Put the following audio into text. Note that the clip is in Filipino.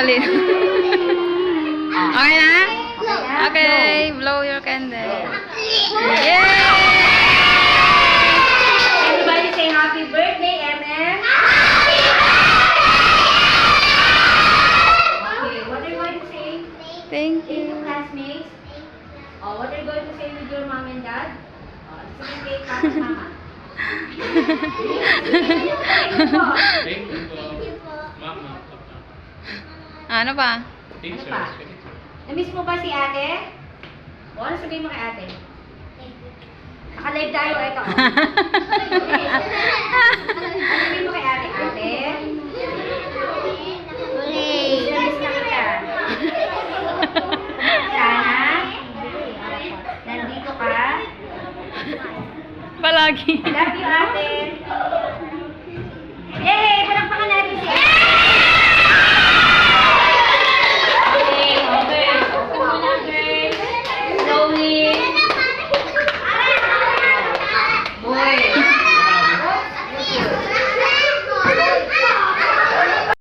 Dali. Okay na? Okay, blow your candle. Yay! Everybody say happy birthday, MM. Okay, what are you going to say? Thank Thank you, you. classmates. Oh, what are you going to say with your mom and dad? Oh, sige, cake, papa, mama. Thank you po. Mama, papa. Ano pa? Teacher. pa? Na-miss mo ba si ate? O, ano sabihin mo kay ate? Naka-live tayo, ito. Ano sabihin mo kay ate? Ate? Miss na kita. Sana? Nandito ka? Palagi. Love you, ate. Yay! Palakpakan natin si ate.